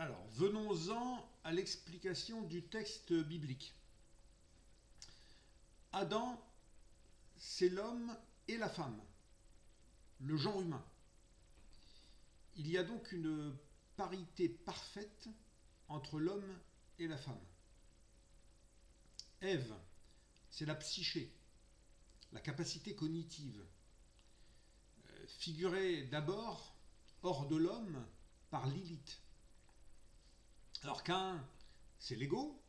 Alors, venons-en à l'explication du texte biblique. Adam, c'est l'homme et la femme, le genre humain. Il y a donc une parité parfaite entre l'homme et la femme. Ève, c'est la psyché, la capacité cognitive, figurée d'abord hors de l'homme par Lilith. Alors Caïn, c'est l'ego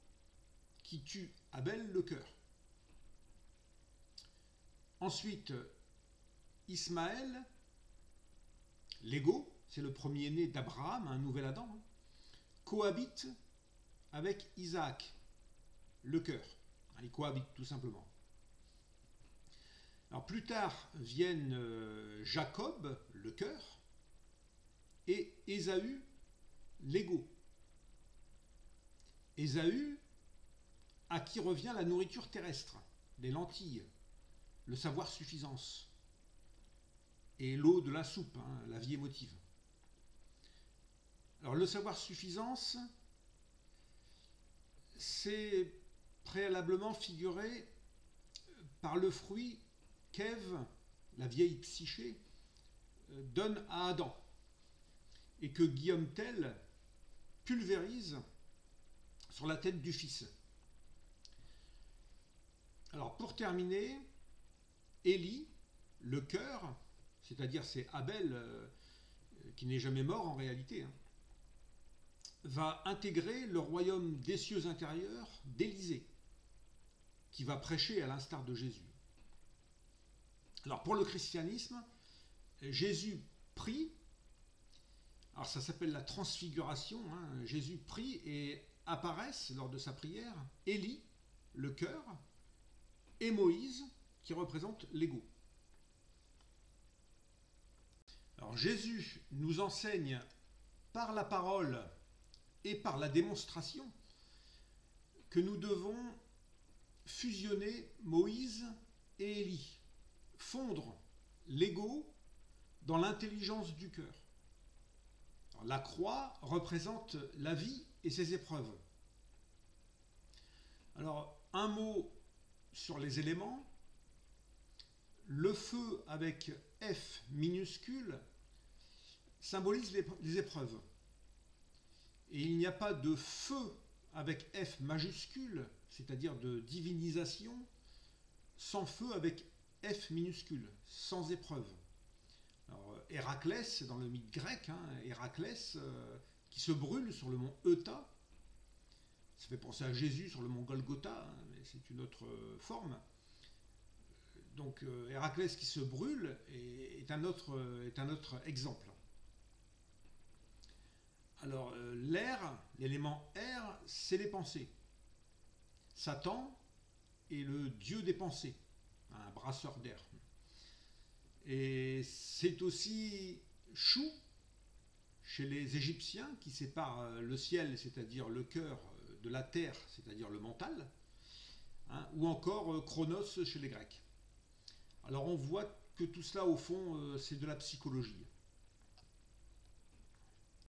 qui tue Abel le cœur. Ensuite, Ismaël, l'ego, c'est le premier-né d'Abraham, un nouvel Adam, cohabite avec Isaac, le cœur. Ils cohabitent tout simplement. Alors plus tard viennent Jacob, le cœur, et Ésaü, l'ego. Ésaü, à qui revient la nourriture terrestre, les lentilles, le savoir-suffisance et l'eau de la soupe, la vie émotive. Alors le savoir-suffisance, c'est préalablement figuré par le fruit qu'Ève, la vieille psyché, donne à Adam et que Guillaume Tell pulvérise sur la tête du fils. Alors pour terminer, Élie, le cœur, c'est-à-dire c'est Abel qui n'est jamais mort en réalité, va intégrer le royaume des cieux intérieurs d'Élysée, qui va prêcher à l'instar de Jésus. Alors pour le christianisme, Jésus prie, alors ça s'appelle la transfiguration, Jésus prie et apparaissent lors de sa prière Élie, le cœur, et Moïse, qui représente l'ego. Alors Jésus nous enseigne par la parole et par la démonstration que nous devons fusionner Moïse et Élie, fondre l'ego dans l'intelligence du cœur. Alors, la croix représente la vie et ses épreuves. Alors, un mot sur les éléments. Le feu avec F minuscule symbolise les épreuves. Et il n'y a pas de feu avec F majuscule, c'est-à-dire de divinisation, sans feu avec F minuscule, sans épreuve. Alors, Héraclès, dans le mythe grec, Héraclès qui se brûle sur le mont Euta, ça fait penser à Jésus sur le mont Golgotha, mais c'est une autre forme. Donc Héraclès qui se brûle est un autre exemple. Alors l'air, l'élément air, c'est les pensées. Satan est le dieu des pensées, un brasseur d'air. Et c'est aussi Chou, chez les Égyptiens, qui sépare le ciel, c'est-à-dire le cœur, de la terre, c'est-à-dire le mental, ou encore Chronos chez les Grecs. Alors on voit que tout cela, au fond, c'est de la psychologie.